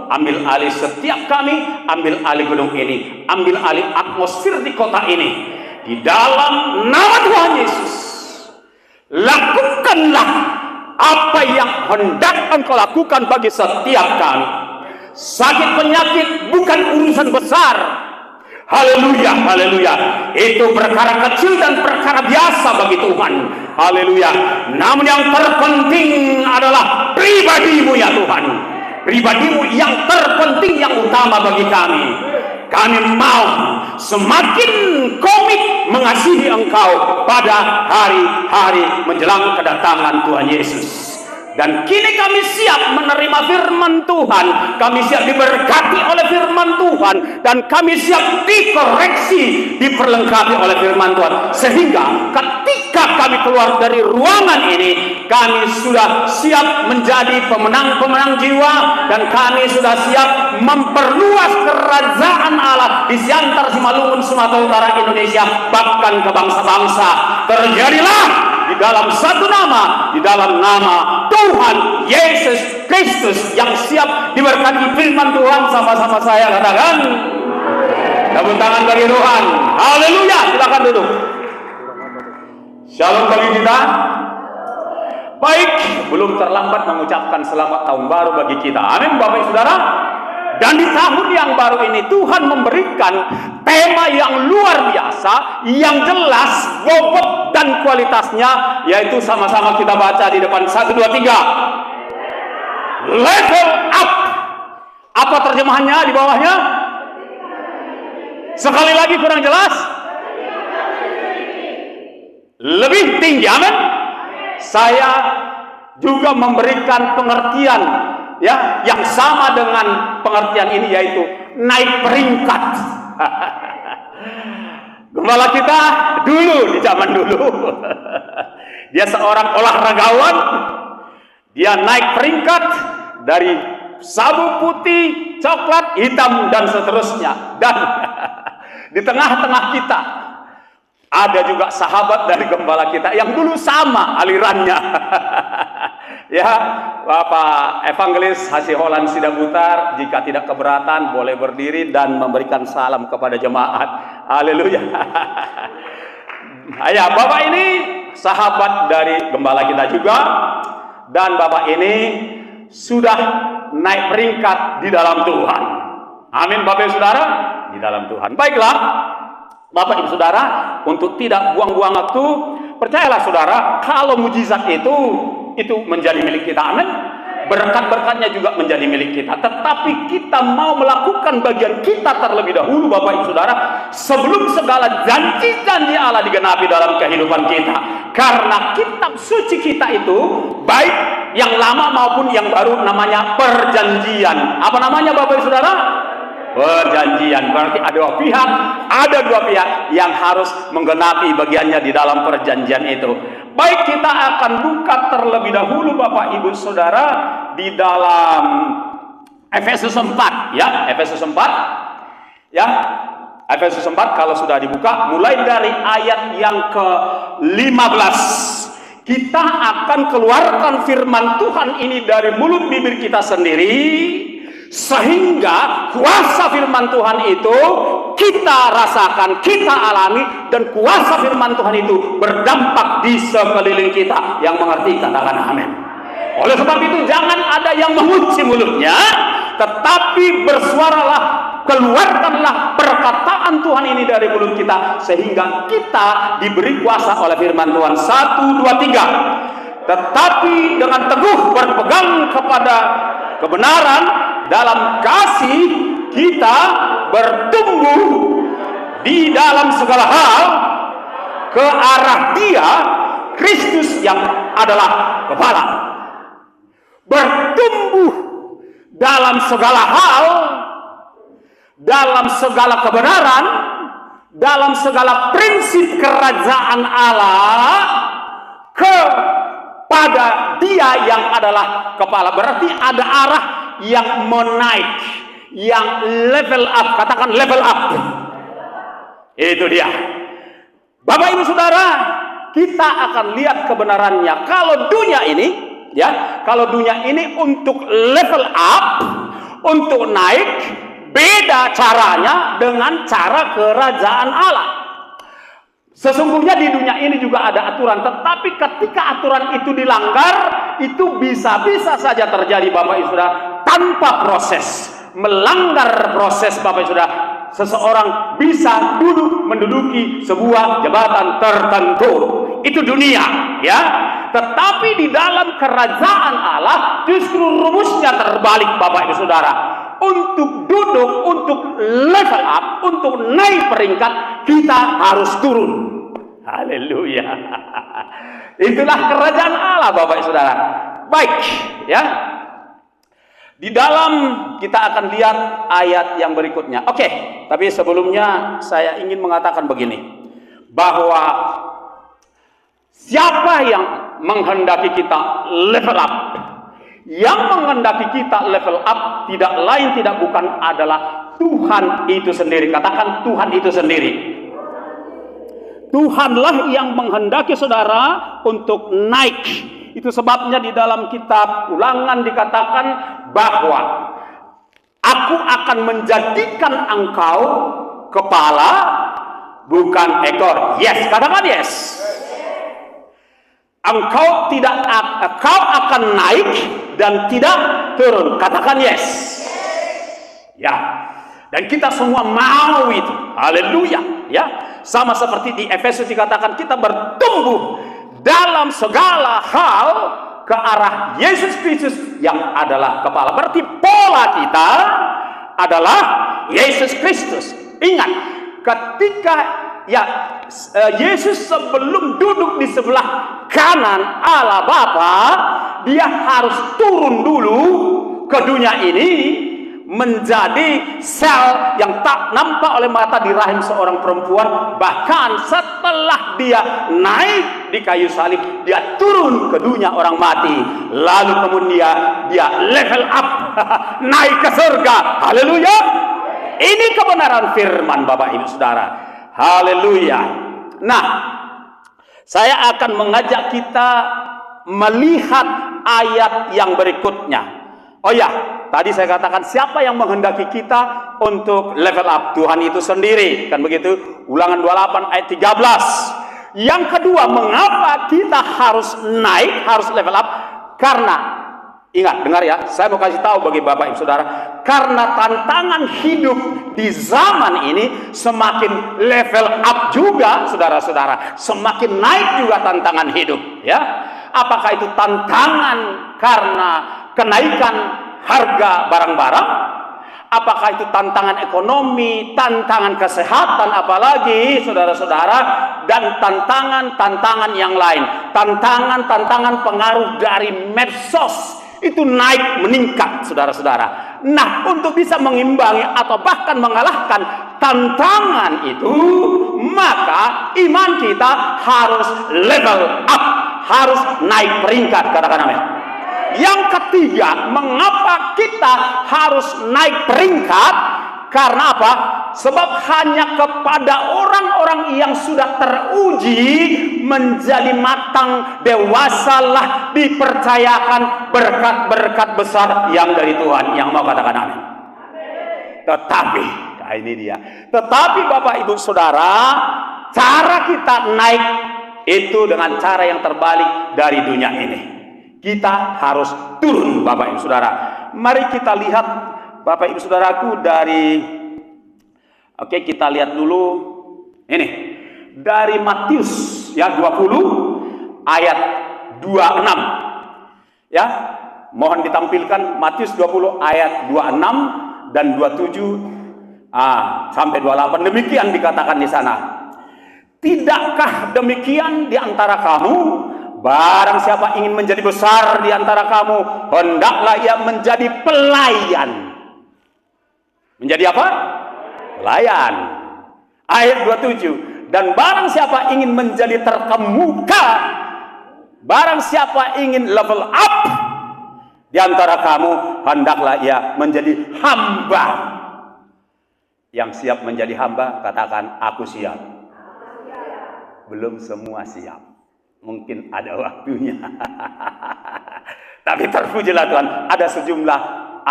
ambil alih setiap kami, ambil alih gunung ini, ambil alih atmosfer di kota ini. Di dalam nama Tuhan Yesus, lakukanlah apa yang hendak Engkau lakukan bagi setiap kami. Sakit penyakit bukan urusan besar. Haleluya, haleluya. Itu perkara kecil dan perkara biasa bagi Tuhan. Haleluya. Namun yang terpenting adalah pribadimu ya Tuhan. Pribadimu yang terpenting, yang utama bagi kami. Kami mau semakin komit mengasihi Engkau pada hari-hari menjelang kedatangan Tuhan Yesus. Dan kini kami siap menerima firman Tuhan. Kami siap diberkati oleh firman Tuhan. Dan kami siap dikoreksi, diperlengkapi oleh firman Tuhan. Sehingga ketika kami keluar dari ruangan ini, kami sudah siap menjadi pemenang-pemenang jiwa. Dan kami sudah siap memperluas kerajaan Allah di Siantar, Simalungun, Sumatera Utara, Indonesia, bahkan ke bangsa-bangsa. Terjadilah di dalam satu nama, di dalam nama Tuhan Yesus Kristus, yang siap diberkati firman Tuhan. Sama-sama saya katakan, tepuk tangan bagi Tuhan. Haleluya. Silakan duduk. Shalom bagi kita. Baik, belum terlambat mengucapkan selamat tahun baru bagi kita. Amin Bapak Saudara. Dan di tahun yang baru ini Tuhan memberikan tema yang luar biasa, yang jelas, bobot dan kualitasnya, yaitu sama-sama kita baca di depan. 1, 2, 3. Level up. Apa terjemahannya di bawahnya? Sekali lagi kurang jelas. Lebih tinggi. Amin. Saya juga memberikan pengertian ya yang sama dengan pengertian ini, yaitu naik peringkat. Gembala kita dulu, di zaman dulu, dia seorang olahragawan. Dia naik peringkat dari sabu putih, coklat, hitam, dan seterusnya. Dan di tengah-tengah kita ada juga sahabat dari gembala kita yang dulu sama alirannya. Ya, Bapak Evangelis Hasiholan Sidabutar, jika tidak keberatan boleh berdiri dan memberikan salam kepada jemaat. Haleluya. Ya, Bapak ini sahabat dari gembala kita juga, dan Bapak ini sudah naik peringkat di dalam Tuhan. Amin Bapak Ibu Saudara, di dalam Tuhan. Baiklah Bapak Ibu Saudara, untuk tidak buang-buang waktu, percayalah Saudara, kalau mujizat itu menjadi milik kita. Amin. Berkat-berkatnya juga menjadi milik kita. Tetapi kita mau melakukan bagian kita terlebih dahulu Bapak Ibu Saudara, sebelum segala janji-janji Allah digenapi dalam kehidupan kita. Karena kitab suci kita itu, baik yang lama maupun yang baru, namanya perjanjian. Apa namanya Bapak Ibu Saudara? Perjanjian. Berarti ada dua pihak yang harus menggenapi bagiannya di dalam perjanjian itu. Baik, kita akan buka terlebih dahulu Bapak Ibu Saudara di dalam Efesus 4 ya, Efesus 4 ya. Efesus 4 kalau sudah dibuka, mulai dari ayat yang ke-15. Kita akan keluarkan firman Tuhan ini dari mulut bibir kita sendiri, sehingga kuasa firman Tuhan itu kita rasakan, kita alami, dan kuasa firman Tuhan itu berdampak di sekeliling kita. Yang mengerti katakan amin. Oleh sebab itu jangan ada yang mengunci mulutnya, tetapi bersuaralah, keluarkanlah perkataan Tuhan ini dari mulut kita, sehingga kita diberi kuasa oleh firman Tuhan. 1, 2, 3. Tetapi dengan teguh berpegang kepada kebenaran, dalam kasih kita bertumbuh di dalam segala hal ke arah Dia, Kristus yang adalah kepala. Bertumbuh dalam segala hal, dalam segala kebenaran, dalam segala prinsip kerajaan Allah kepada Dia yang adalah kepala. Berarti ada arah yang menaik, yang level up. Katakan level up. Itu dia. Bapak Ibu Saudara, kita akan lihat kebenarannya. Kalau dunia ini, ya, kalau dunia ini untuk level up, untuk naik, beda caranya dengan cara kerajaan Allah. Sesungguhnya di dunia ini juga ada aturan, tetapi ketika aturan itu dilanggar, itu bisa-bisa saja terjadi Bapak Ibu Saudara tanpa proses. Melanggar proses Bapak Ibu Saudara, seseorang bisa menduduki sebuah jabatan tertentu. Itu dunia, ya. Tetapi di dalam kerajaan Allah justru rumusnya terbalik Bapak Ibu Saudara. Untuk duduk, untuk level up, untuk naik peringkat, kita harus turun. Haleluya. Itulah kerajaan Allah Bapak Ibu Saudara. Baik, ya. Di dalam kita akan lihat ayat yang berikutnya. Oke, tapi sebelumnya saya ingin mengatakan begini, bahwa siapa yang menghendaki kita level up? Yang menghendaki kita level up tidak lain tidak bukan adalah Tuhan itu sendiri. Katakan Tuhan itu sendiri. Tuhanlah yang menghendaki saudara untuk naik. Itu sebabnya di dalam kitab Ulangan dikatakan bahwa aku akan menjadikan engkau kepala bukan ekor. Yes, katakan yes. Engkau akan naik dan tidak turun. Katakan yes. Ya. Dan kita semua mau itu. Haleluya, ya. Sama seperti di Efesus dikatakan kita bertumbuh dalam segala hal ke arah Yesus Kristus yang adalah kepala. Berarti pola kita adalah Yesus Kristus. Ingat, ketika Yesus sebelum duduk di sebelah kanan Allah Bapa, dia harus turun dulu ke dunia ini menjadi sel yang tak nampak oleh mata di rahim seorang perempuan. Bahkan setelah dia naik di kayu salib, dia turun ke dunia orang mati, lalu kemudian dia level up naik ke surga. Haleluya. Ini kebenaran firman Bapak Ibu Saudara. Haleluya. Nah, saya akan mengajak kita melihat ayat yang berikutnya. Oh ya, tadi saya katakan siapa yang menghendaki kita untuk level up? Tuhan itu sendiri, kan begitu? Ulangan 28 ayat 13. Yang kedua, mengapa kita harus naik, harus level up? Karena, ingat, dengar ya, saya mau kasih tahu bagi Bapak Ibu Saudara, karena tantangan hidup di zaman ini semakin level up juga, saudara-saudara, semakin naik juga tantangan hidup, ya. Apakah itu tantangan karena kenaikan harga barang-barang? Apakah itu tantangan ekonomi, tantangan kesehatan, apalagi saudara-saudara, dan tantangan-tantangan yang lain, tantangan-tantangan pengaruh dari medsos itu naik meningkat, saudara-saudara. Nah, untuk bisa mengimbangi atau bahkan mengalahkan tantangan itu, maka iman kita harus level up, harus naik peringkat. Katakan amin. Yang ketiga, mengapa kita harus naik peringkat? Karena apa? Sebab hanya kepada orang-orang yang sudah teruji menjadi matang, dewasalah dipercayakan berkat-berkat besar yang dari Tuhan. Yang mau katakan amin. Tetapi, nah ini dia. Tetapi Bapak Ibu Saudara, cara kita naik itu dengan cara yang terbalik dari dunia ini. Kita harus turun Bapak Ibu Saudara. Mari kita lihat Bapak Ibu Saudaraku dari, oke, kita lihat dulu ini dari Matius ya 20 ayat 26 ya. Mohon ditampilkan Matius 20 ayat 26 dan 27 sampai 28. Demikian dikatakan di sana. Tidakkah demikian di antara kamu? Barang siapa ingin menjadi besar di antara kamu, hendaklah ia menjadi pelayan. Menjadi apa? Pelayan. Ayat 27. Dan barang siapa ingin menjadi terkemuka, barang siapa ingin level up di antara kamu, hendaklah ia menjadi hamba. Yang siap menjadi hamba, katakan aku siap. Belum semua siap. Mungkin ada waktunya. Tapi terpujilah Tuhan, ada sejumlah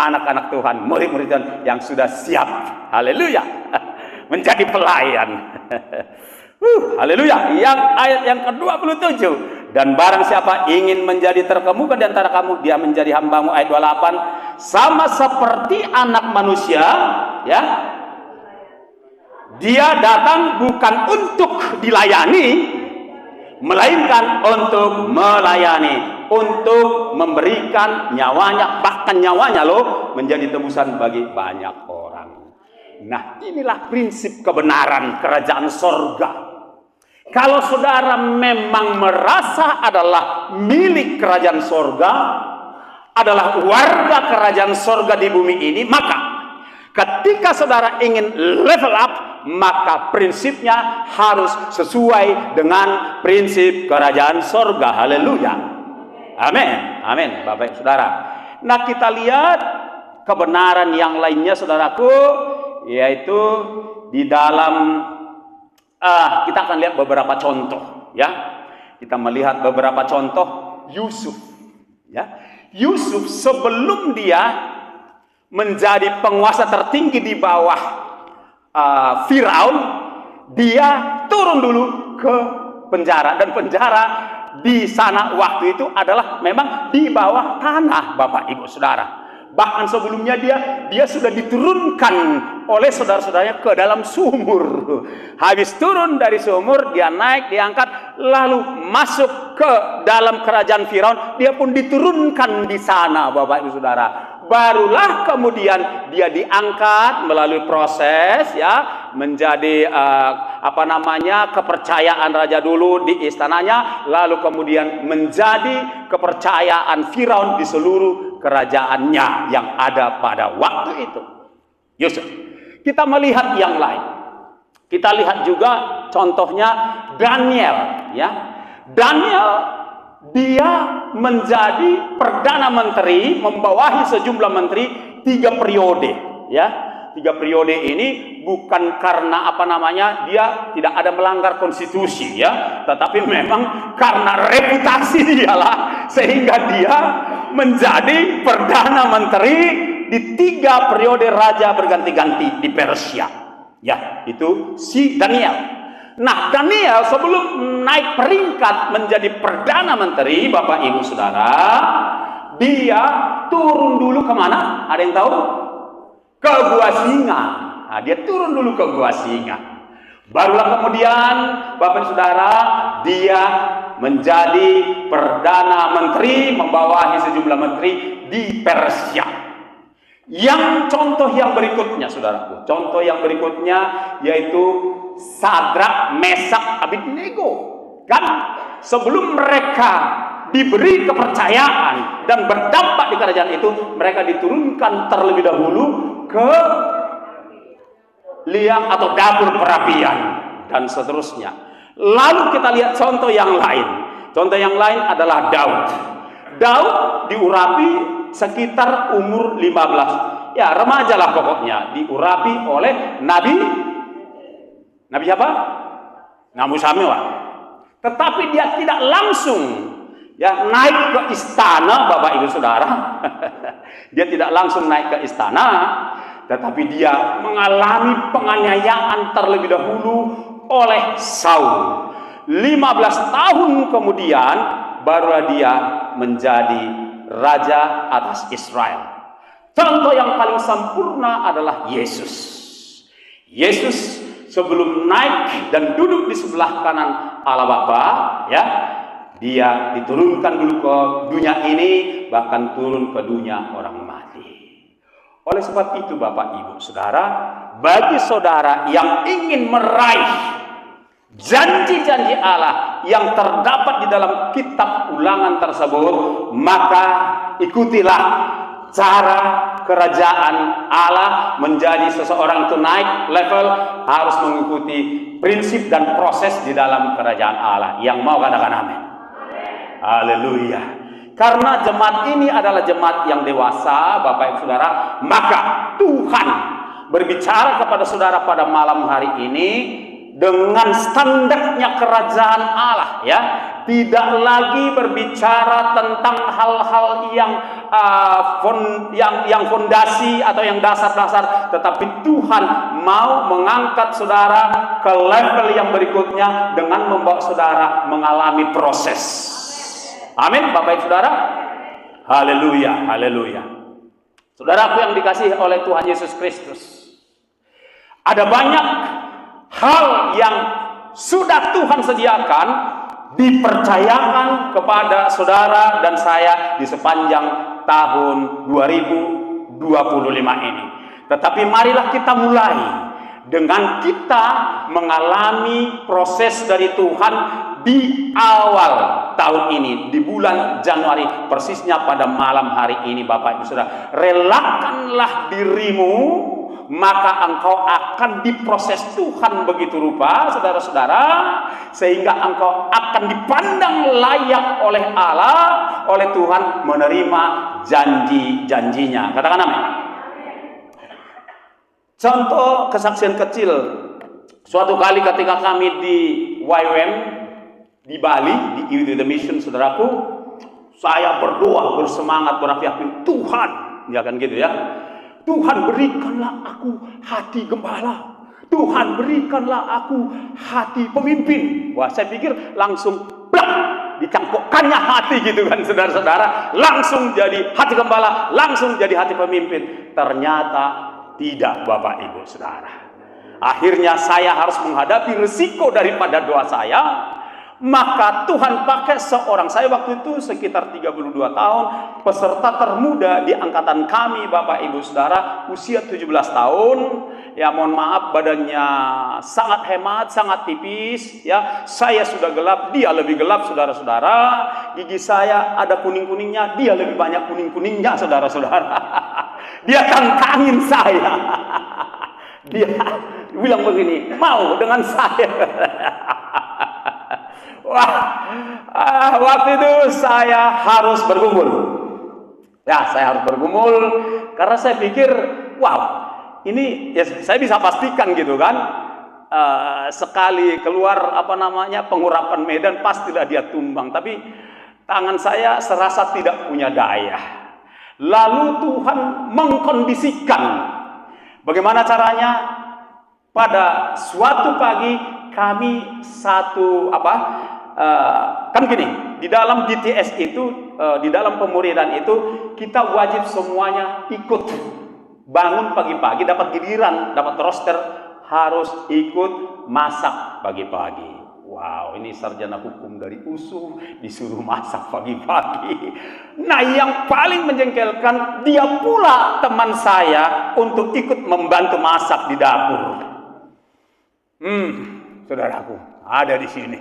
anak-anak Tuhan, murid-murid Tuhan yang sudah siap, haleluya, menjadi pelayan. Haleluya. Yang ayat yang ke-27, dan barang siapa ingin menjadi terkemuka di antara kamu, dia menjadi hambamu. Ayat 28, sama seperti anak manusia, ya, dia datang bukan untuk dilayani, melainkan untuk melayani, untuk memberikan nyawanya, bahkan nyawanya loh, menjadi tebusan bagi banyak orang. Nah, inilah prinsip kebenaran kerajaan sorga. Kalau saudara memang merasa adalah milik kerajaan sorga, adalah warga kerajaan sorga di bumi ini, maka ketika saudara ingin level up, maka prinsipnya harus sesuai dengan prinsip kerajaan sorga. Haleluya. Amin. Amin, Bapak Ibu Saudara. Nah, kita lihat kebenaran yang lainnya, saudaraku, yaitu di dalam kita akan lihat beberapa contoh, ya. Kita melihat beberapa contoh Yusuf, ya. Yusuf sebelum dia menjadi penguasa tertinggi di bawah Firaun, dia turun dulu ke penjara, dan penjara di sana waktu itu adalah memang di bawah tanah, Bapak Ibu Saudara. Bahkan sebelumnya dia sudah diturunkan oleh saudara-saudaranya ke dalam sumur. Habis turun dari sumur, dia naik, diangkat, lalu masuk ke dalam kerajaan Firaun. Dia pun diturunkan di sana, Bapak Ibu Saudara. Barulah kemudian dia diangkat melalui proses, ya, menjadi kepercayaan raja dulu di istananya, lalu kemudian menjadi kepercayaan Firaun di seluruh kerajaannya yang ada pada waktu itu. Yusuf. Kita melihat yang lain. Kita lihat juga contohnya Daniel, ya. Daniel, dia menjadi perdana menteri, membawahi sejumlah menteri 3 periode, ya. 3 periode ini bukan karena dia tidak ada melanggar konstitusi, ya, tetapi memang karena reputasi dialah sehingga dia menjadi perdana menteri di 3 periode raja berganti-ganti di Persia, ya. Itu si Daniel. Nah, Daniel sebelum naik peringkat menjadi perdana menteri, Bapak Ibu Saudara, dia turun dulu kemana? Ada yang tahu? Ke Gua Singa. Nah, dia turun dulu ke Gua Singa. Barulah kemudian, Bapak Ibu Saudara, dia menjadi perdana menteri, membawahi sejumlah menteri di Persia. Yang contoh yang berikutnya, saudaraku, contoh yang berikutnya yaitu Sadrak, Mesak, Abednego. Kan sebelum mereka diberi kepercayaan dan berdampak di kerajaan itu, mereka diturunkan terlebih dahulu ke liang atau dapur perapian dan seterusnya. Lalu kita lihat contoh yang lain. Contoh yang lain adalah Daud. Daud diurapi sekitar umur 15. Ya, remaja lah pokoknya. Diurapi oleh Nabi siapa? Nabi Samuel. Tetapi dia tidak langsung, ya, naik ke istana, Bapak Ibu Saudara. Dia tidak langsung naik ke istana, tetapi dia mengalami penganiayaan terlebih dahulu oleh Saul. 15 tahun kemudian barulah dia menjadi raja atas Israel. Contoh yang paling sempurna adalah Yesus. Yesus sebelum naik dan duduk di sebelah kanan Allah Bapa, ya, dia diturunkan dulu ke dunia ini, bahkan turun ke dunia orang mati. Oleh sebab itu, Bapak Ibu Saudara, bagi saudara yang ingin meraih janji-janji Allah yang terdapat di dalam kitab Ulangan tersebut, maka ikutilah cara kerajaan Allah. Menjadi seseorang itu naik level, harus mengikuti prinsip dan proses di dalam kerajaan Allah. Yang mau katakan amin. Haleluya. Karena jemaat ini adalah jemaat yang dewasa, Bapak Ibu Saudara, maka Tuhan berbicara kepada saudara pada malam hari ini dengan standarnya kerajaan Allah, ya. Tidak lagi berbicara tentang hal-hal yang yang fondasi atau yang dasar-dasar, tetapi Tuhan mau mengangkat saudara ke level yang berikutnya dengan membawa saudara mengalami proses. Amin, Bapak Ibu Saudara. Haleluya, haleluya. Saudaraku yang dikasihi oleh Tuhan Yesus Kristus, ada banyak hal yang sudah Tuhan sediakan, dipercayakan kepada saudara dan saya di sepanjang tahun 2025 ini. Tetapi marilah kita mulai dengan kita mengalami proses dari Tuhan di awal tahun ini, di bulan Januari, persisnya pada malam hari ini. Bapak Ibu Saudara, relakanlah dirimu, maka engkau akan diproses Tuhan begitu rupa, saudara-saudara, sehingga engkau akan dipandang layak oleh Allah, oleh Tuhan, menerima janji-janjinya. Katakan amin. Contoh kesaksian kecil, suatu kali ketika kami di YWM di Bali, di Youth in the Mission, saudaraku, saya berdoa bersemangat berapi-api, Tuhan, ya kan gitu ya, Tuhan berikanlah aku hati gembala, Tuhan berikanlah aku hati pemimpin. Wah, saya pikir langsung blak, dicangkokkannya hati gitu kan, saudara-saudara, langsung jadi hati gembala, langsung jadi hati pemimpin. Ternyata tidak, Bapak Ibu Saudara. Akhirnya saya harus menghadapi risiko daripada doa saya. Maka Tuhan pakai seorang, saya waktu itu sekitar 32 tahun, peserta termuda di angkatan kami, Bapak Ibu Saudara, usia 17 tahun. Ya, mohon maaf, badannya sangat hemat, sangat tipis, ya. Saya sudah gelap, dia lebih gelap, saudara-saudara. Gigi saya ada kuning-kuningnya, dia lebih banyak kuning-kuningnya, saudara-saudara. Dia tantangin saya. Dia bilang begini, mau dengan saya. Wah, waktu itu saya harus bergumul. Ya, saya harus bergumul karena saya pikir, wow, ini ya saya bisa pastikan gitu kan. Sekali keluar pengurapan medan, pastilah dia tumbang. Tapi tangan saya serasa tidak punya daya. Lalu Tuhan mengkondisikan. Bagaimana caranya? Pada suatu pagi kami kan gini, di dalam DTS itu, di dalam pemuridan itu, kita wajib semuanya ikut bangun pagi-pagi, dapat giliran, dapat roster, harus ikut masak pagi-pagi. Wow, ini sarjana hukum dari USU disuruh masak pagi-pagi. Nah, yang paling menjengkelkan, dia pula teman saya untuk ikut membantu masak di dapur. Saudaraku, ada di sini.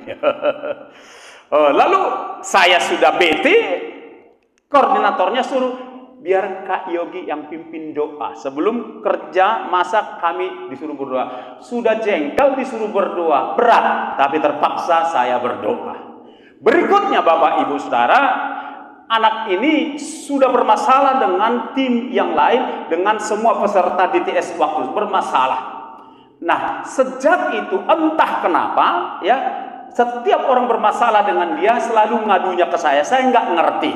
Lalu saya sudah bete, koordinatornya suruh biar Kak Yogi yang pimpin doa. Sebelum kerja masak kami disuruh berdoa. Sudah jengkel disuruh berdoa, berat, tapi terpaksa saya berdoa. Berikutnya Bapak Ibu Saudara, anak ini sudah bermasalah dengan tim yang lain, dengan semua peserta DTS waktu bermasalah. Nah, sejak itu entah kenapa ya, setiap orang bermasalah dengan dia selalu ngadunya ke saya nggak ngerti.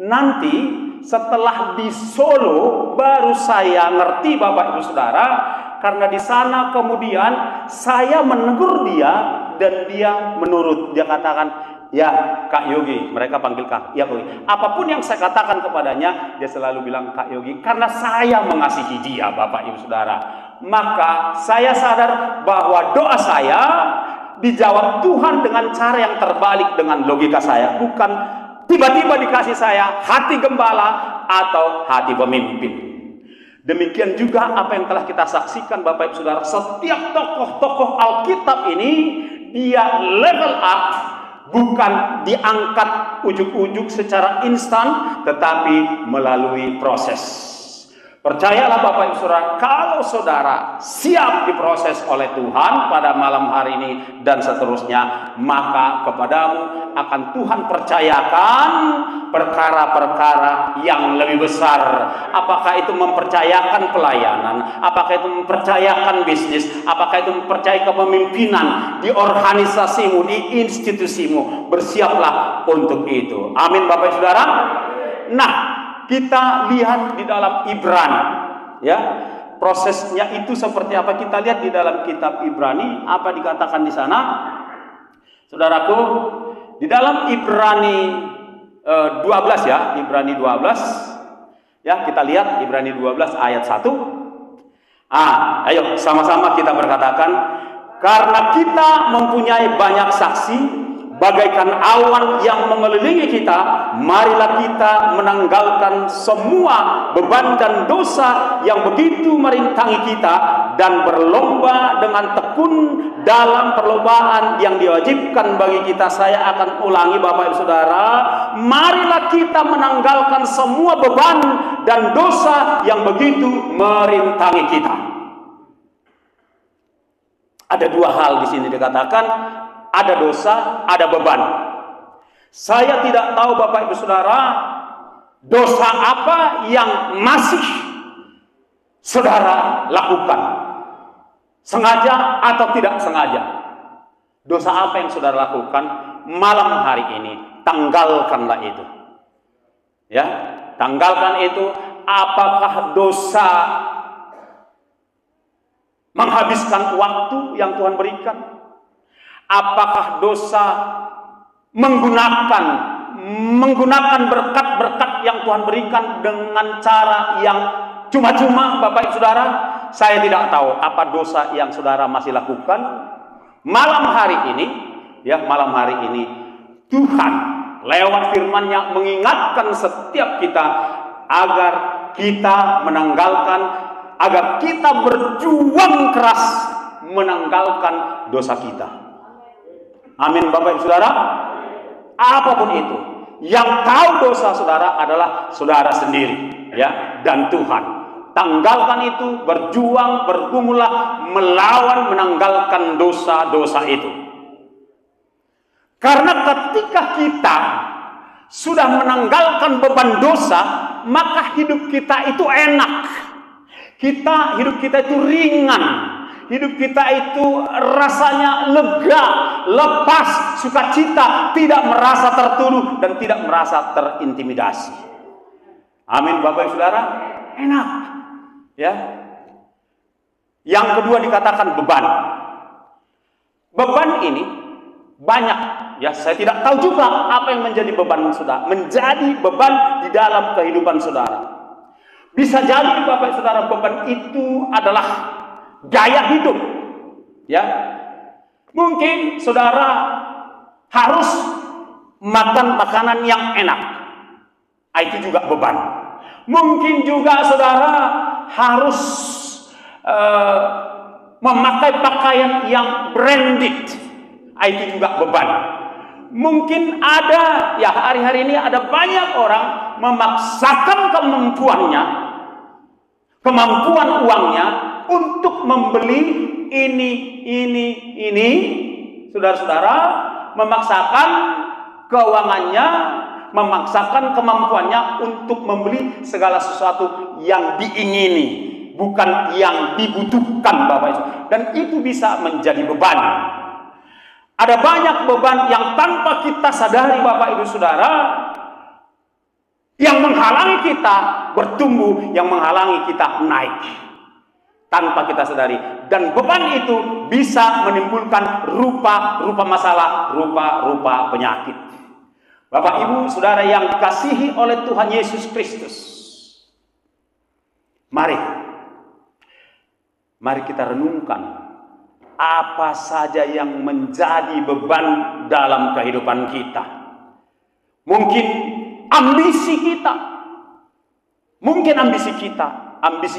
Nanti setelah di Solo baru saya ngerti, Bapak Ibu Saudara, karena di sana kemudian saya menegur dia dan dia menurut. Dia katakan, ya Kak Yogi, mereka panggil Kak Yogi. Apapun yang saya katakan kepadanya, dia selalu bilang Kak Yogi, karena saya mengasihi dia, Bapak Ibu Saudara. Maka saya sadar bahwa doa saya dijawab Tuhan dengan cara yang terbalik dengan logika saya. Bukan tiba-tiba dikasih saya hati gembala atau hati pemimpin. Demikian juga apa yang telah kita saksikan Bapak Ibu Saudara. Setiap tokoh-tokoh Alkitab ini dia level up, bukan diangkat ujuk-ujuk secara instan, tetapi melalui proses. Percayalah Bapak Ibu Saudara, kalau saudara siap diproses oleh Tuhan pada malam hari ini dan seterusnya, maka kepadamu akan Tuhan percayakan perkara-perkara yang lebih besar. Apakah itu mempercayakan pelayanan, apakah itu mempercayakan bisnis, apakah itu mempercayai kepemimpinan di organisasimu, di institusimu. Bersiaplah untuk itu. Amin Bapak Ibu Saudara. Nah, kita lihat di dalam Ibrani, ya. Prosesnya itu seperti apa kita lihat di dalam kitab Ibrani, apa dikatakan di sana? Saudaraku, di dalam Ibrani 12 ya, Ibrani 12. Ya, kita lihat Ibrani 12 ayat 1. Ayo sama-sama kita berkatakan, karena kita mempunyai banyak saksi bagaikan awan yang mengelilingi kita, marilah kita menanggalkan semua beban dan dosa yang begitu merintangi kita dan berlomba dengan tekun dalam perlombaan yang diwajibkan bagi kita. Saya akan ulangi Bapak Ibu Saudara, marilah kita menanggalkan semua beban dan dosa yang begitu merintangi kita. Ada dua hal di sini dikatakan, ada dosa, ada beban. Saya tidak tahu Bapak Ibu Saudara, dosa apa yang masih saudara lakukan, sengaja atau tidak sengaja. Dosa apa yang saudara lakukan malam hari ini, tanggalkanlah itu. Ya, tanggalkan itu. Apakah dosa menghabiskan waktu yang Tuhan berikan? Apakah dosa menggunakan berkat-berkat yang Tuhan berikan dengan cara yang cuma-cuma? Bapak Ibu Saudara, saya tidak tahu apa dosa yang saudara masih lakukan. Malam hari ini, ya, malam hari ini Tuhan lewat firman-Nya mengingatkan setiap kita agar kita menanggalkan, agar kita berjuang keras menanggalkan dosa kita. Amin Bapak Ibu Saudara. Apapun itu, yang tahu dosa saudara adalah saudara sendiri, ya, dan Tuhan. Tanggalkan itu, berjuang, bergumullah melawan menanggalkan dosa-dosa itu. Karena ketika kita sudah menanggalkan beban dosa, maka hidup kita itu enak. Hidup kita itu ringan. Hidup kita itu rasanya lega, lepas, sukacita, tidak merasa tertuduh dan tidak merasa terintimidasi. Amin Bapak Ibu Saudara, enak. Ya. Yang kedua dikatakan beban. Beban ini banyak, ya, saya tidak tahu juga apa yang menjadi beban saudara, menjadi beban di dalam kehidupan saudara. Bisa jadi Bapak Ibu Saudara, beban itu adalah gaya hidup, ya. Mungkin saudara harus makan makanan yang enak, itu juga beban. Mungkin juga saudara harus memakai pakaian yang branded, itu juga beban. Mungkin ada, ya, hari-hari ini ada banyak orang memaksakan kemampuan uangnya untuk membeli ini, saudara-saudara, memaksakan keuangannya, memaksakan kemampuannya untuk membeli segala sesuatu yang diingini, bukan yang dibutuhkan, Bapak Ibu. Dan itu bisa menjadi beban. Ada banyak beban yang tanpa kita sadari, Bapak Ibu Saudara, yang menghalangi kita bertumbuh, yang menghalangi kita naik tanpa kita sadari. Dan beban itu bisa menimbulkan rupa-rupa masalah, rupa-rupa penyakit. Bapak Ibu Saudara yang dikasihi oleh Tuhan Yesus Kristus, mari kita renungkan apa saja yang menjadi beban dalam kehidupan kita. Mungkin ambisi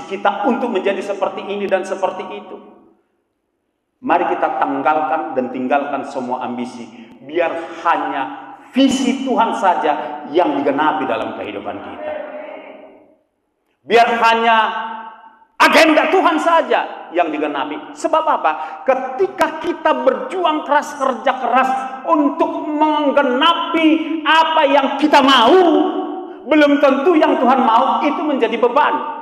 kita untuk menjadi seperti ini dan seperti itu. Mari kita tanggalkan dan tinggalkan semua ambisi, biar hanya visi Tuhan saja yang digenapi dalam kehidupan kita. Biar hanya agenda Tuhan saja yang digenapi. Sebab apa? Ketika kita berjuang keras, kerja keras untuk menggenapi apa yang kita mau, belum tentu yang Tuhan mau itu menjadi beban.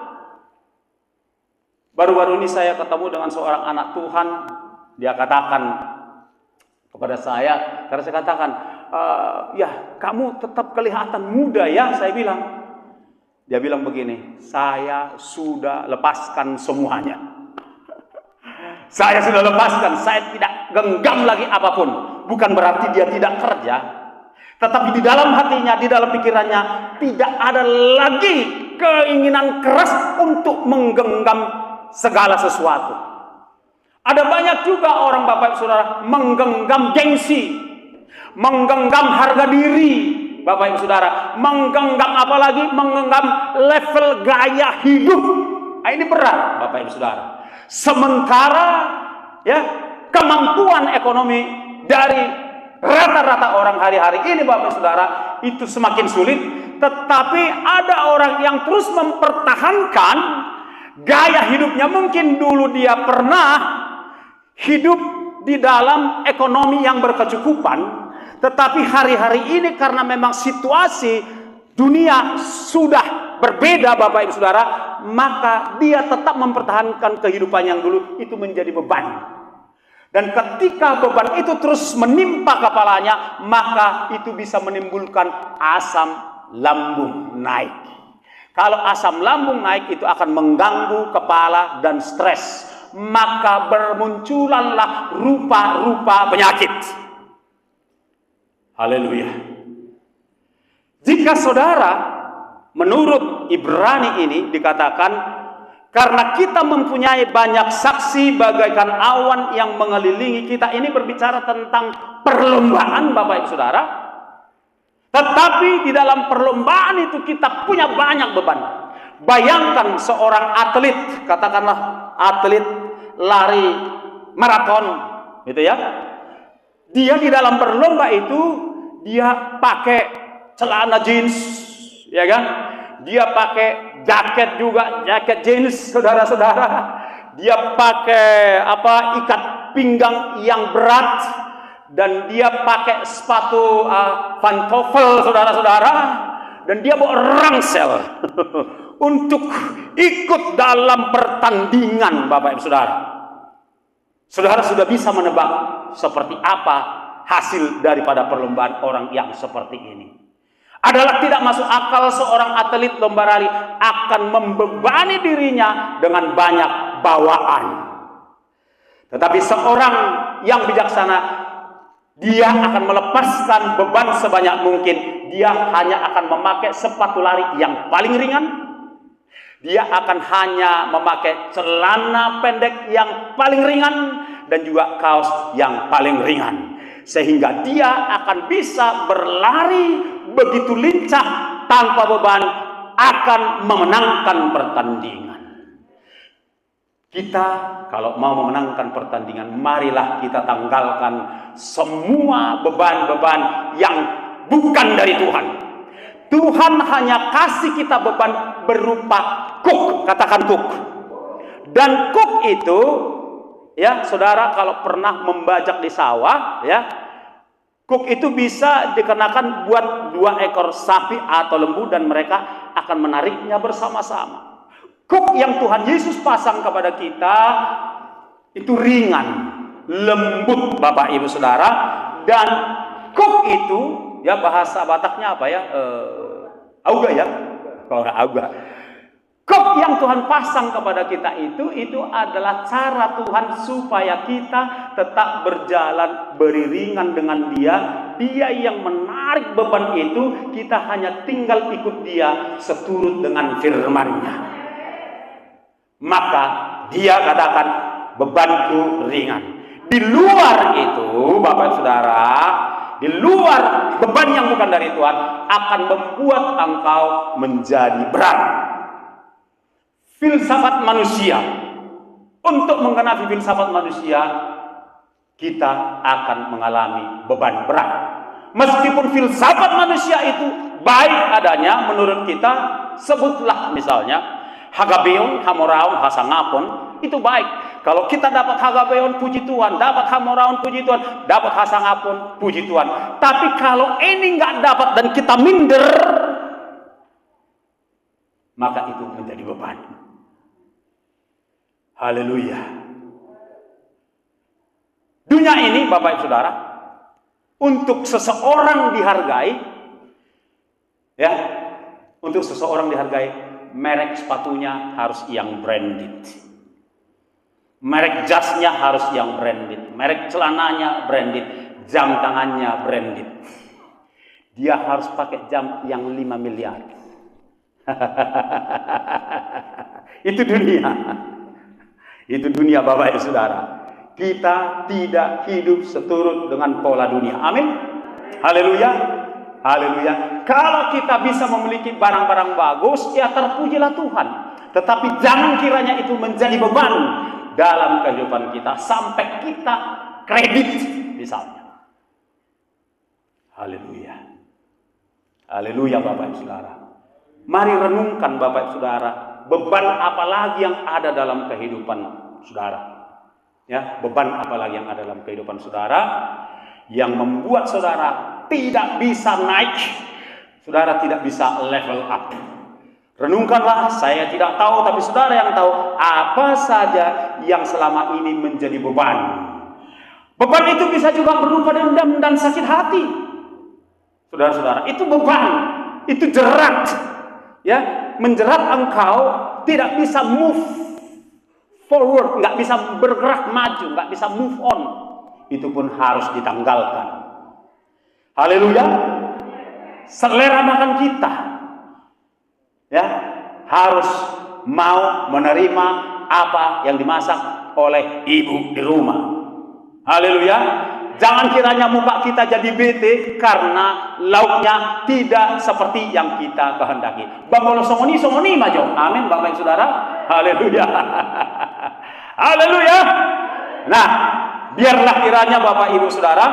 Baru-baru ini saya ketemu dengan seorang anak Tuhan. Dia katakan kepada saya, karena saya katakan, ya, kamu tetap kelihatan muda ya, saya bilang. Dia bilang begini, saya sudah lepaskan semuanya. Saya sudah lepaskan, saya tidak genggam lagi apapun. Bukan berarti dia tidak kerja, tetapi di dalam hatinya, di dalam pikirannya, tidak ada lagi keinginan keras untuk menggenggam segala sesuatu. Ada banyak juga orang, Bapak Ibu Saudara, menggenggam gengsi, menggenggam harga diri, Bapak Ibu Saudara, menggenggam apalagi menggenggam level gaya hidup. Nah, ini berat, Bapak Ibu Saudara. Sementara ya, kemampuan ekonomi dari rata-rata orang hari-hari ini, Bapak Ibu Saudara, itu semakin sulit. Tetapi ada orang yang terus mempertahankan gaya hidupnya. Mungkin dulu dia pernah hidup di dalam ekonomi yang berkecukupan, tetapi hari-hari ini karena memang situasi dunia sudah berbeda, Bapak Ibu Saudara, maka dia tetap mempertahankan kehidupan yang dulu itu menjadi beban. Dan ketika beban itu terus menimpa kepalanya, maka itu bisa menimbulkan asam lambung naik. Kalau asam lambung naik itu akan mengganggu kepala dan stres, maka bermunculanlah rupa-rupa penyakit. Haleluya. Jika saudara, menurut Ibrani ini dikatakan, karena kita mempunyai banyak saksi bagaikan awan yang mengelilingi kita. Ini berbicara tentang perlombaan, Bapak Ibu Saudara. Tetapi di dalam perlombaan itu kita punya banyak beban. Bayangkan seorang atlet, katakanlah atlet lari maraton, gitu ya. Dia di dalam berlomba itu, dia pakai celana jeans, ya kan? Dia pakai jaket juga, jaket jeans, saudara-saudara. Dia pakai ikat pinggang yang berat, dan dia pakai sepatu pantofel, saudara-saudara. Dan dia bawa rangsel untuk ikut dalam pertandingan, Bapak Ibu Saudara. Saudara sudah bisa menebak seperti apa hasil daripada perlombaan orang yang seperti ini. Adalah tidak masuk akal seorang atlet lomba lari akan membebani dirinya dengan banyak bawaan. Tetapi seorang yang bijaksana, dia akan melepaskan beban sebanyak mungkin. Dia hanya akan memakai sepatu lari yang paling ringan. Dia akan hanya memakai celana pendek yang paling ringan dan juga kaos yang paling ringan. Sehingga dia akan bisa berlari begitu lincah tanpa beban, akan memenangkan pertandingan. Kita kalau mau memenangkan pertandingan, marilah kita tanggalkan semua beban-beban yang bukan dari Tuhan. Tuhan hanya kasih kita beban berupa kuk, katakan kuk. Dan kuk itu, ya saudara, kalau pernah membajak di sawah, ya, kuk itu bisa dikenakan buat 2 ekor sapi atau lembu dan mereka akan menariknya bersama-sama. Kuk yang Tuhan Yesus pasang kepada kita itu ringan, lembut, Bapak Ibu Saudara. Dan kuk itu, ya bahasa Bataknya apa ya? Auga ya? Kalau nggak auga. Kuk yang Tuhan pasang kepada kita itu adalah cara Tuhan supaya kita tetap berjalan beriringan dengan Dia. Dia yang menarik beban itu, kita hanya tinggal ikut Dia seturut dengan firman-Nya. Maka Dia katakan, bebanku ringan. Di luar itu, Bapak Saudara, di luar beban yang bukan dari Tuhan akan membuat engkau menjadi berat. Filsafat manusia, untuk menggenapi filsafat manusia, kita akan mengalami beban berat. Meskipun filsafat manusia itu baik adanya menurut kita, sebutlah misalnya hagabeon, hamoraon, hasangapon, itu baik. Kalau kita dapat hagabeon, puji Tuhan, dapat hamoraon, puji Tuhan, dapat hasangapon, puji Tuhan. Tapi kalau ini nggak dapat dan kita minder, maka itu menjadi beban. Haleluya. Dunia ini, Bapak Ibu Saudara, untuk seseorang dihargai, ya, Untuk seseorang dihargai, merek sepatunya harus yang branded. Merek jasnya harus yang branded. Merek celananya branded. Jam tangannya branded. Dia harus pakai jam yang 5 miliar. Itu dunia. Itu dunia Bapak Ibu Saudara. Kita tidak hidup seturut dengan pola dunia. Amin. Haleluya. Haleluya. Kalau kita bisa memiliki barang-barang bagus, ya terpujilah Tuhan. Tetapi jangan kiranya itu menjadi beban dalam kehidupan kita sampai kita kredit misalnya. Haleluya. Haleluya Bapak Ibu Saudara. Mari renungkan Bapak Ibu Saudara, beban apa lagi yang ada dalam kehidupan saudara? Ya, beban apa lagi yang ada dalam kehidupan saudara yang membuat saudara tidak bisa naik, saudara tidak bisa level up. Renungkanlah, saya tidak tahu, tapi saudara yang tahu apa saja yang selama ini menjadi beban. Beban itu bisa juga berupa dendam dan sakit hati. Saudara-saudara, itu beban, itu jerat, ya, menjerat engkau tidak bisa move forward, nggak bisa bergerak maju, nggak bisa move on. Itu pun harus ditanggalkan. Haleluya. Selera makan kita, ya, harus mau menerima apa yang dimasak oleh ibu di rumah. Haleluya. Jangan kiranya muka kita jadi bete karena lauknya tidak seperti yang kita kehendaki. Bambolo songoni maju. Amin Bapak Ibu Saudara. Haleluya. Haleluya. Nah, biarlah kiranya Bapak Ibu Saudara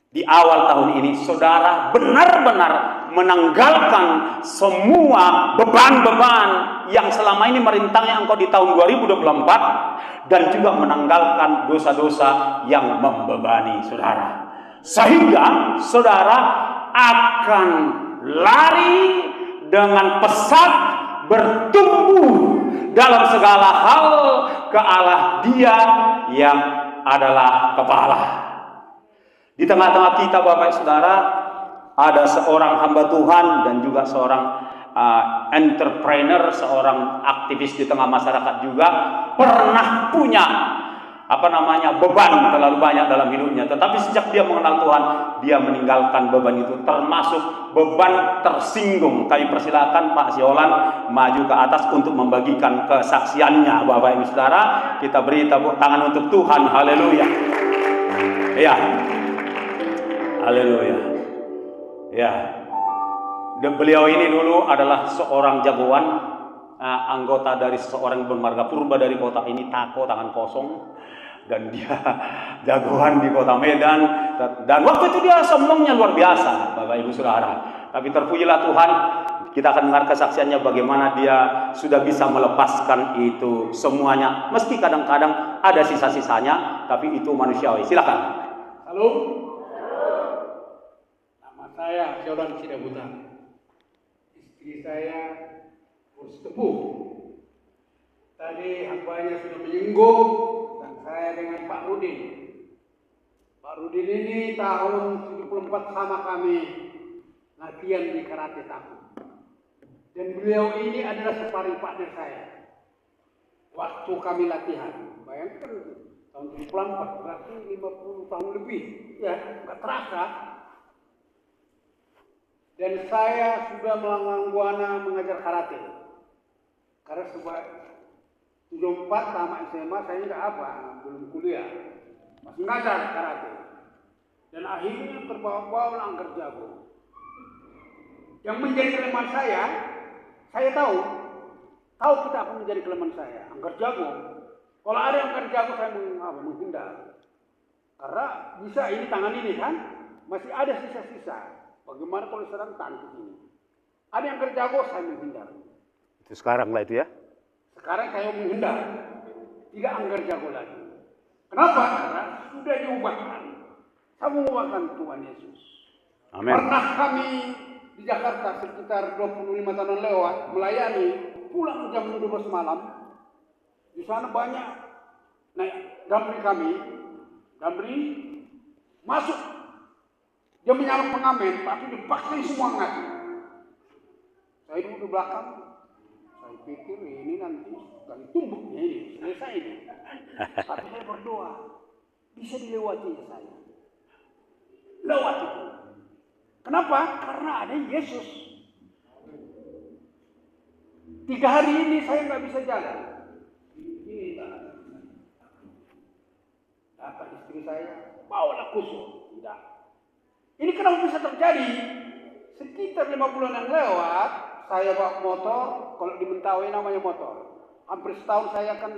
di awal tahun ini saudara benar-benar menanggalkan semua beban-beban yang selama ini merintangi engkau di tahun 2024 dan juga menanggalkan dosa-dosa yang membebani saudara. Sehingga saudara akan lari dengan pesat bertumbuh dalam segala hal ke arah Dia yang adalah kepala. Di tengah-tengah kita Bapak Saudara ada seorang hamba Tuhan dan juga seorang entrepreneur, seorang aktivis di tengah masyarakat juga pernah punya beban terlalu banyak dalam hidupnya. Tetapi sejak dia mengenal Tuhan, dia meninggalkan beban itu, termasuk beban tersinggung. Kami persilakan Pak Siolan maju ke atas untuk membagikan kesaksiannya. Bapak Ibu Saudara, kita beri tepuk tangan untuk Tuhan. Haleluya. Ya. Haleluya. Ya. Beliau ini dulu adalah seorang jagoan, anggota dari seorang bermarga purba dari kota ini, Tako tangan kosong, dan dia jagoan di kota Medan. Dan waktu itu dia sombongnya luar biasa, Bapak Ibu Saudara. Tapi terpujilah Tuhan, kita akan dengar kesaksiannya bagaimana dia sudah bisa melepaskan itu semuanya, meski kadang-kadang ada sisa-sisanya, tapi itu manusiawi. Silakan. Halo. Nama saya Siolan Cidabuta. Istri saya Urus Tepuh. Tadi hambanya sudah menyinggung dan saya dengan Pak Rudin. Pak Rudin ini tahun 74 sama kami latihan di karate tahu. Dan beliau ini adalah sparring partner saya. Waktu kami latihan, bayangkan tahun 74 berarti 50 tahun lebih, ya nggak terasa. Dan saya sudah melanglang buana mengajar karate. Karena sebab 74 tamat SMA saya nggak belum kuliah, masih ngajar karate. Dan akhirnya terbawa-bawa angker jago. Yang menjadi kelemahan saya tahu kita akan menjadi kelemahan saya, angker jago. Kalau ada angker jago saya menghindar. Karena bisa ini tangan ini kan masih ada sisa-sisa. Bagaimana kalau serang tangkis ini? Ada yang kerjago, saya menghindar. Itu sekarang lah itu ya? Sekarang saya menghindar. Tidak anggar jago lagi. Kenapa? Karena sudah diubahkan. Saya mengubahkan Tuhan Yesus. Amin. Pernah kami di Jakarta sekitar 25 tahun lewat melayani, pulang jam 12 malam. Di sana banyak naik Damri kami. Damri masuk. Dia menyalak pengamen, tapi dipaksa semua ngaji. Saya duduk di belakang. Saya pikir ini nanti kali tumbuknya ini selesai ini. Tapi saya berdoa bisa dilewati saya. Lewat itu. Kenapa? Karena ada Yesus. 3 hari ini saya nggak bisa jalan. Ini kata istri saya, bawalah kusuk. Tidak. Ini kenapa bisa terjadi? Sekitar 5 bulan yang lewat, saya bawa motor. Kalau di Mentawai namanya motor. Hampir setahun saya kan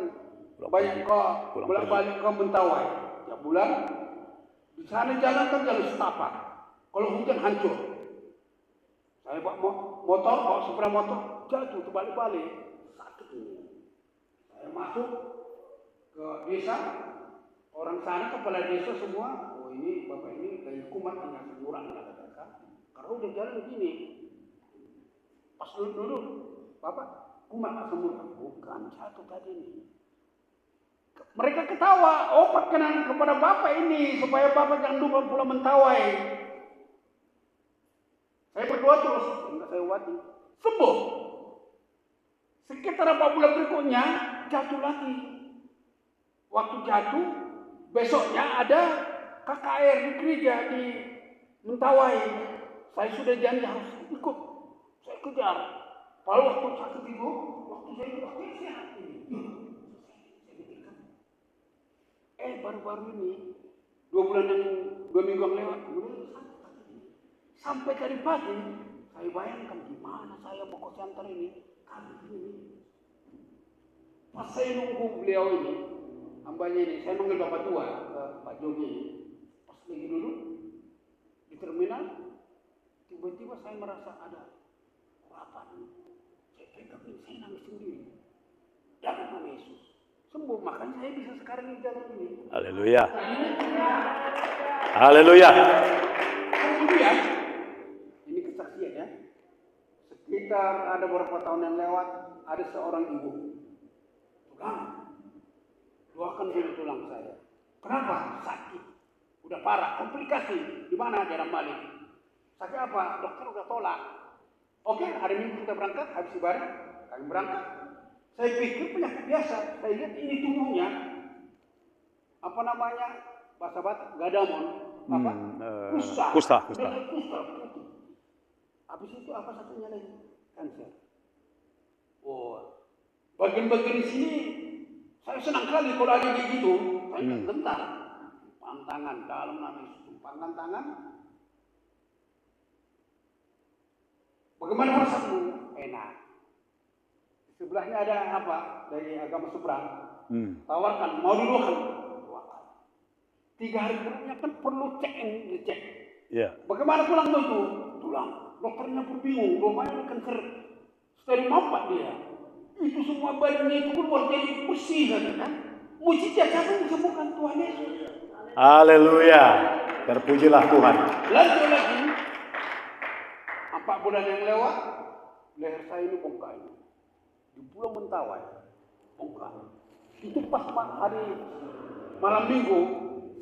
banyak kok bolak-balik ke Mentawai. Tiap bulan di sana jalan kan jalan setapak. Kalau hujan hancur. Saya bawa motor, bawa sepeda motor, jatuh terbalik-balik, sakit ini. Saya masuk ke desa, orang sana kepala desa semua, oh ini bapak ini dari kumat dengan semurang kata-kata. Karena udah jalan begini. Pas dulu, bapak kumat semurang, bukan jatuh tadi ini. Mereka ketawa, oh perkenan kepada bapak ini supaya bapak jangan lupa pulang Mentawai. Saya berdoa terus, enggak saya wati, sembuh. Sekitar 4 bulan berikutnya jatuh lagi. Waktu jatuh, besoknya ada KKR di gereja di Mentawai. Saya sudah janji harus ikut. Saya kejar. Pada waktu sakit itu, waktu saya sehat ini. Baru-baru ini 2 minggu yang lewat, sampai tadi pagi saya bayangkan gimana saya mau ke kantor ini kali ini. Pas saya nunggu beliau ini, hambanya ini, saya manggil bapak tua, Pak Jogi ini. Pas lagi dulu di terminal, tiba-tiba saya merasa ada urapan. Saya pegang ini, saya nangis sendiri. Jangan nama Yesus. Sembuh, makanya saya bisa sekarang di jalan ini. Haleluya. Haleluya. Kemudian, ini kesaksian ya. Sekitar ada beberapa tahun yang lewat, ada seorang ibu. Doakan dulu tulang saya. Kenapa? Sakit. Udah parah, komplikasi. Di mana daerah Bali? Sakit apa? Dokter udah tolak. Oke, hari Minggu kita berangkat, habis ibadah, kami berangkat. Saya pikir penyakit biasa. Saya lihat ini tubuhnya, apa namanya, bahasa Batak, gadamon, apa? Kusta. Habis itu apa satunya lagi? Kanker. Oh, bagian-bagian sini saya senang kali kalau ada gitu. Saya gentar. Pantangan dalam nama Yesus, tumpangan tangan. Bagaimana perasaanmu? Enak. Sebelahnya ada apa dari agama seberang. Tawarkan, mau diluakan. 3 hari berikutnya kan perlu dicek. Yeah. Bagaimana tulang itu? Tulang. Dokternya pun bingung. Rumahnya kanker stadium 4 dia. Itu semua badannya itu keluar jadi bersih kan? Mujizat siapa yang disembuhkan? Tuhan Yesus. Haleluya. Terpujilah Tuhan. Lanjut lagi. 4 bulan yang lewat, leher saya ini bongkar ini. Di Pulau Mentawai, bongkar. Itu pas hari malam minggu,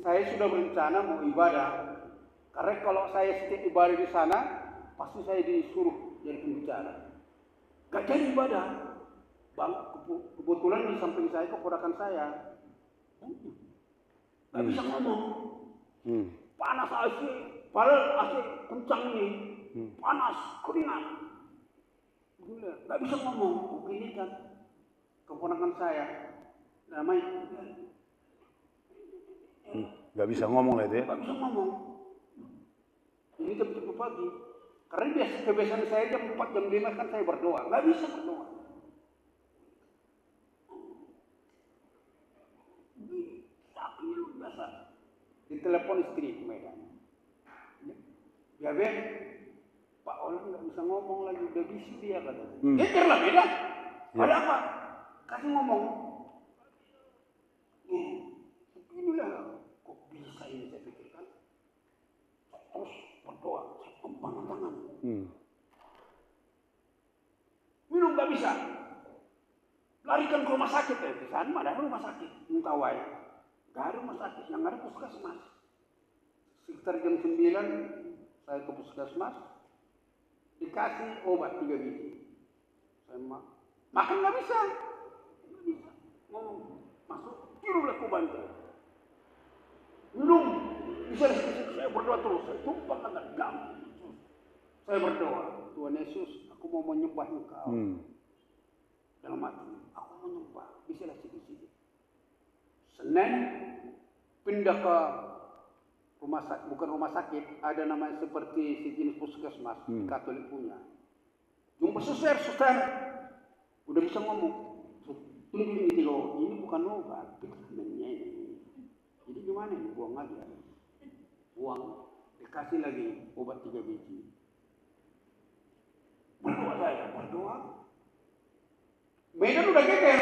saya sudah berencana mau ibadah. Karena kalau saya setiap ibadah di sana, pasti saya disuruh jadi pembicara. Gak jadi ibadah. Bang, kebetulan di samping saya keponakan saya. Gak bisa ngomong. Panas AC, padahal AC kencang ini. Panas, keringat. Gak bisa ngomong. Begini kan keponakan saya. Namanya Gak bisa ngomong lah itu ya? Gak bisa ngomong. Ini jam 7 pagi. Karena kebiasaan saya jam 4, jam 5 kan saya berdoa. Gak bisa berdoa. Tapi lu biasa. Ditelepon istri Medan. Ya Ben, Pak Olan gak bisa ngomong lagi. Udah bisi dia katanya. Gegerlah Medan. Ada apa? Kasih ngomong. Inilah. Kok bisa ini saya pikirkan. Terus berdoa. Saya tumpang tangan. Minum gak bisa. Larikan ke rumah sakit ya. Di sana ada rumah sakit. Mentawai. Gak ada rumah sakit. Yang ada puskesmas. Sekitar jam 9 saya ke puskesmas. Dikasih obat 3 biji. Saya makan nggak bisa. Mau masuk tidur aku bantu. Minum bisa saya berdoa terus. Saya tumpahkan dalam. Saya berdoa, Tuhan Yesus, aku mau menyembah Engkau. Dalam hati, aku mau menyembah. Bisa sedikit-sedikit. Senin pindah ke rumah sakit, bukan rumah sakit, ada namanya seperti sejenis puskesmas, Katolik punya. Jumpa suster, udah bisa ngomong. Tunggu ini loh, ini bukan obat, vitaminnya ini. Jadi gimana ini, buang aja. Buang, dikasih lagi obat 3 biji. Berdoa. Medan udah geger.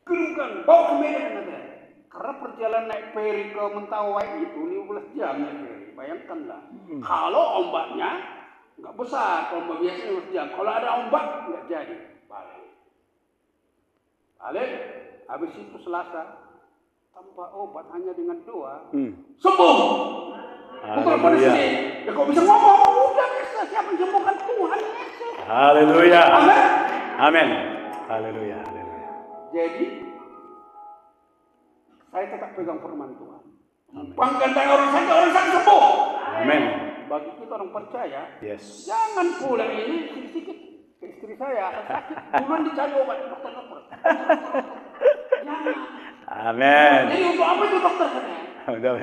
Kirimkan, bawa ke Medan aja. Karena perjalanan naik feri ke Mentawai itu 15 jam naik feri. Bayangkanlah. Kalau ombaknya nggak besar, kalau ombak biasa 15 jam. Kalau ada ombak nggak jadi. Balik. Habis itu Selasa tanpa obat hanya dengan doa sembuh. Bukan pada sini. Ya kok bisa ngomong? Udah bisa. Siapa yang sembuhkan? Tuhan Yesus. Haleluya. Amin. Amin. Haleluya. Jadi saya tetap pegang firman Tuhan. Bangkan orang sakit sembuh. Amin. Bagi kita orang percaya, jangan pulang ini sedikit ke istri saya sakit, duluan dicari obat dokter. Jangan. Amin. Jadi untuk apa itu dokter katanya?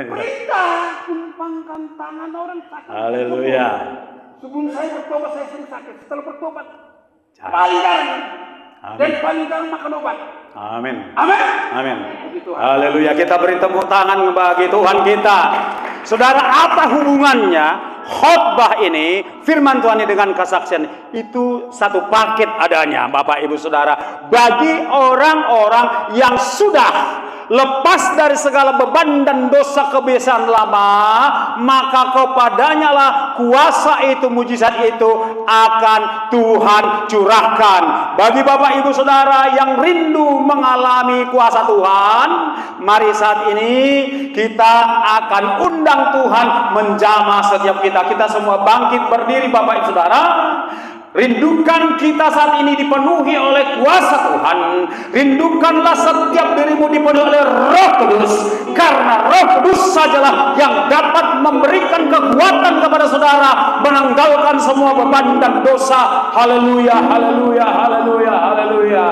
Perintah, tumpangkan tangan orang sakit. Haleluya. Sebelum saya bertobat saya sering sakit. Setelah bertobat paling jarang. Dan paling jarang makan obat. Amin. Amin. Amin. Haleluya. Kita beri tepuk tangan bagi Tuhan kita. Saudara, apa hubungannya khotbah ini, firman Tuhan ini dengan kesaksian? Itu satu paket adanya, Bapak Ibu Saudara. Bagi orang-orang yang sudah lepas dari segala beban dan dosa kebiasaan lama, maka kepadanya lah kuasa itu, mujizat itu akan Tuhan curahkan. Bagi Bapak Ibu Saudara yang rindu mengalami kuasa Tuhan, mari saat ini kita akan undang Tuhan menjamah setiap kita. Kita semua bangkit berdiri, Bapak Ibu Saudara. Rindukan kita saat ini dipenuhi oleh kuasa Tuhan. Rindukanlah setiap dirimu dipenuhi oleh Roh Kudus, karena Roh Kudus sajalah yang dapat memberikan kekuatan kepada saudara menanggalkan semua beban dan dosa. Haleluya, haleluya, haleluya, haleluya.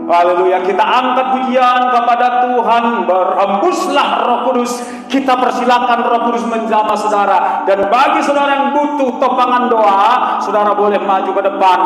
Haleluya, kita angkat pujian kepada Tuhan. Berhembuslah Roh Kudus. Kita persilakan Roh Kudus menjamah saudara. Dan bagi saudara yang butuh topangan doa, saudara boleh maju ke depan.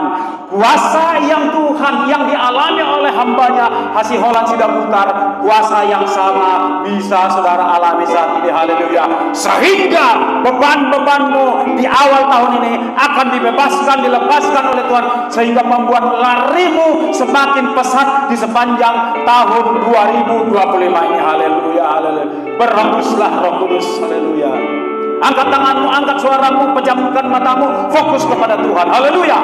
Kuasa yang Tuhan yang dialami oleh hambanya Hasih Holland Sidaputar, kuasa yang sama bisa saudara alami saat ini. Haleluya. Sehingga beban-bebanmu di awal tahun ini akan dibebaskan, dilepaskan oleh Tuhan, sehingga membuat larimu semakin pesat di sepanjang tahun 2025 ini. Haleluya, haleluya. Berhembuslah Roh Kudus. Haleluya. Angkat tanganmu, angkat suaramu, pejamkan matamu, fokus kepada Tuhan. Haleluya.